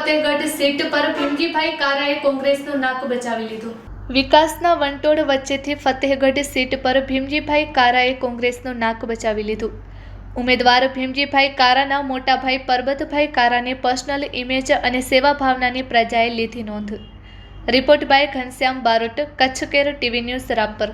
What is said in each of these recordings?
Fatehgarh seat પર ભીમજીભાઈ કારાએ કોંગ્રેસનું નાક બચાવી લીધું। વિકાસના વંટોળ વચ્ચેથી ફતેહગઢ સીટ પર ભીમજીભાઈ કારાએ કોંગ્રેસનું નાક બચાવી લીધું। ઉમેદવાર ભીમજીભાઈ કારાના મોટાભાઈ પરબતભાઈ કારાની પર્સનલ ઇમેજ અને સેવા ભાવનાની પ્રજાએ લીધી નોંધ। Report by Ghanshyam Barot, Kutch care TV news Rapar.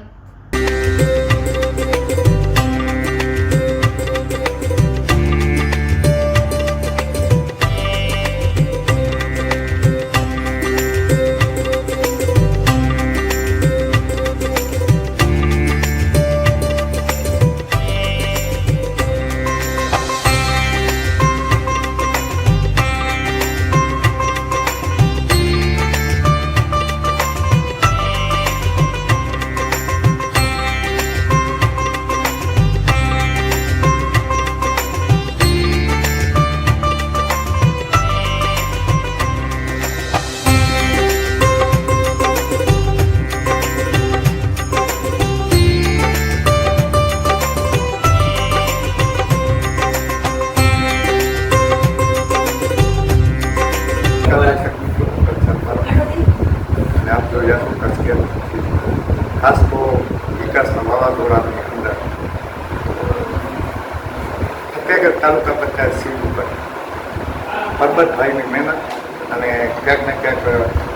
खास तो विकास वावाजोड़ा फतेहगढ़ तालुका पंचायत सीट पर परबतभाई मेहनत और क्या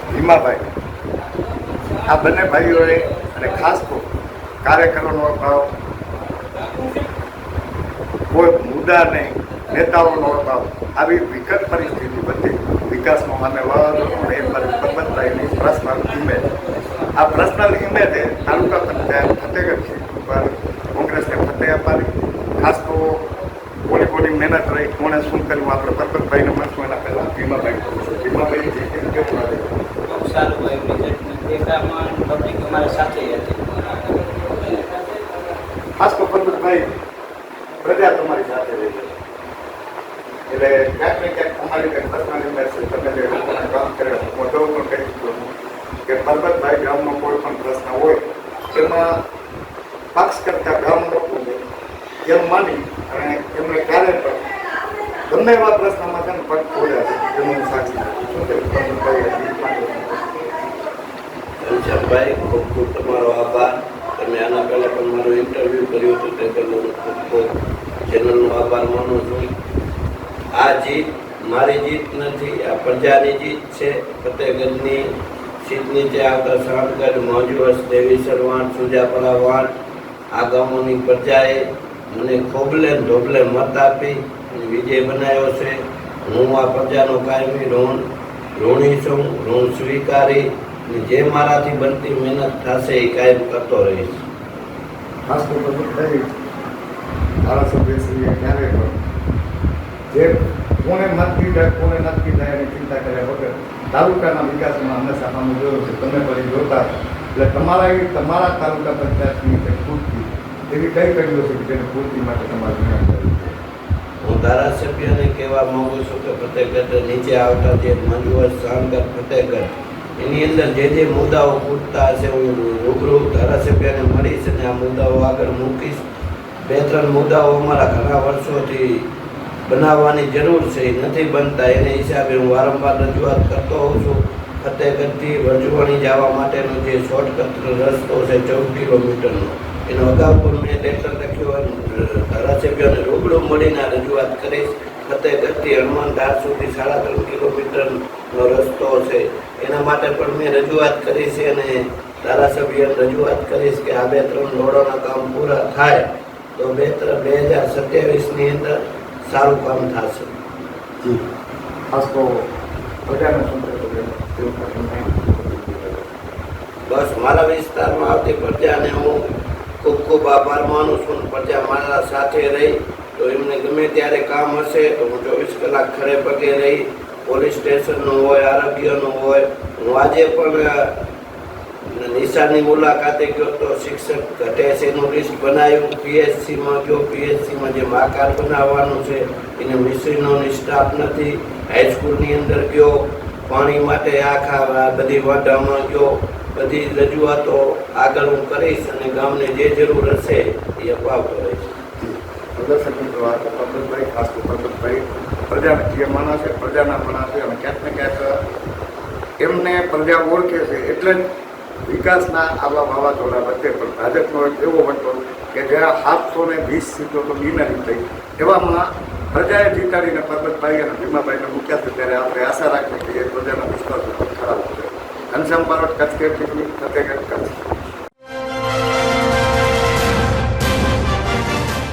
भीमाभाई आ बने भाईओए खास तो कार्यकरों अभाव, कोई मुद्दा नहीं, नेताओं अभाव, આવી વિકટ પરિસ્થિતિ વચ્ચે વિકાસમાં અમે વાવાઝોડું એ પરબતભાઈની પર્સનલ ઇમેજ, આ પર્સનલ ઇમેજે તાલુકા પંચાયત ફતેહગઢ સીટ ઉપર કોંગ્રેસને ફતેહ અપાવી। ખાસ તો કોની મહેનત રહી, કોણે શું કર્યું, આપણે પરબતભાઈને મળશું એના પહેલાં ભીમાભાઈ કેવું લાગે? ખૂબ સારું અમારા સાથે હતી। ખાસ તો પરબતભાઈ પ્રજા તમારી સાથે રહી છે, એટલે ક્યાંક ને ક્યાંક તમારી કંઈક પર્સનલ ઇમેજ છે, તમે જે લોકોને કામ કરે હું તો કહી શકું કે પરબતભાઈ ગામનો કોઈ પણ પ્રશ્ન હોય એમાં પક્ષ કરતા ગામ લોકો એમ માની અને એમને ક્યારે પણ ગમે એવા પ્રશ્નમાં છે ને પગ ખોલ્યા છે એનું સાક્ષી શું કે ઘનશ્યામભાઈ ખૂબ ખૂબ તમારો આભાર। તમે આના પહેલાં પણ મારું ઇન્ટરવ્યૂ કર્યું હતું તે બદલ ખૂબ ખૂબ ચેનલનો આભાર માનું છું। આ જીત મારી જીત નથી, આ પ્રજાની જીત છે। ફતેહગઢની સીટ નીચે આવતા સાણગઢ, મોજવસ, દેવીસર વાંટ, સુજાપરા વાંટ આ ગામોની પ્રજાએ મને ખોબલે ધોબલે મત આપી વિજય બનાવ્યો છે। હું આ પ્રજાનો કાયમી ઋણી છું, ઋણ સ્વીકારી જે મારાથી બનતી મહેનત થશે એ કાયમ કરતો રહીશ। ખાસ તો પરબતભાઈ ધારાસભ્યશ્રીએ ક્યારે પણ જે કોને મત દીધા કોને નથી દીધા એની ચિંતા કર્યા વગર તાલુકાના વિકાસમાં હંમેશા સામે જોયો છે। તમે પણ જોતા એટલે તમારા તાલુકા પંચાયતની જે પૂર્તિ એવી કઈ કર્યો છે કે જેની પૂર્તિ માટે તમારે મહેનત કરવી છે? હું ધારાસભ્યને કહેવા માંગુ છું કે ફતેહગઢ નીચે આવતા જે મંજુવર, સાણગઢ, ફતેહગઢ એની અંદર જે મુદ્દાઓ ખૂટતા હશે હું રૂબરૂ ધારાસભ્યને મળીશ અને આ મુદ્દાઓ આગળ મૂકીશ। 2-3 મુદ્દાઓ અમારા ઘણા વર્ષોથી બનાવવાની જરૂર છે, એ નથી બનતા, એને હિસાબે હું વારંવાર રજૂઆત કરતો હોઉં છું। ફતેહગઢથી વરજુવાણી જવા માટેનો જે શોર્ટકટ રસ્તો છે 14 કિલોમીટરનો, એનો અગાઉ પણ મેં લેટર લખ્યો, ધારાસભ્યોને રૂબરૂ મળીને રજૂઆત કરીશ। ફતેહગઢથી હનુમાનધાર સુધી 3.5 કિલોમીટરનો રસ્તો છે, એના માટે પણ મેં રજૂઆત કરી છે અને ધારાસભ્યોને રજૂઆત કરીશ કે આ 2-3 રોડોના કામ પૂરા થાય તો 2027ની અંદર સારું કામ થશે। જી ખાસ તો પ્રજાને શું બસ મારા વિસ્તારમાં આવતી પ્રજાને હું ખૂબ ખૂબ આભાર માનું છું। પ્રજા મારા સાથે રહી તો એમને ગમે ત્યારે કામ હશે તો હું 24 કલાક ખડે પગે રહી, પોલીસ સ્ટેશનનું હોય, આરોગ્યનું હોય, હું આજે પણ નિશાળની મુલાકાતે ગયો તો શિક્ષક ઘટે છે એનું લિસ્ટ બનાવ્યું, પીએચસીમાં ગયો, પીએચસીમાં જે માકાર બનાવવાનું છે એને મિસ્ત્રીનોની સ્ટાફ નથી, હાઈસ્કૂલની અંદર ગયો, પાણી માટે આખા બધી વાડામાં ગયો, બધી રજૂઆતો આગળ હું કરીશ અને ગામને જે જરૂર હશે એ અપાવતો રહીશ। પ્રદર્શન મિત્રો આ પરબતભાઈ ખાસ તો પરબતભાઈ પ્રજાને જે માણસ છે પ્રજાના પણ છે અને ક્યાંક ને ક્યાંક એમને પ્રજા ઓળખે છે એટલે જ વિકાસના આવા વાવાઝોડા વચ્ચે પણ ભાજપનો એક એવો વંટો કે જ્યાં 720 સીટો તો બિનહરીફ થઈ એવામાં પ્રજાએ જીતાડીને પરબતભાઈ અને ભીમાભાઈને મૂક્યા છે ત્યારે આપણે આશા રાખીએ કે એ પ્રજાનો વિશ્વાસ ખરાબ છે. Ghanshyam Barot, Kutch care TV, Fatehgarh, Kutch.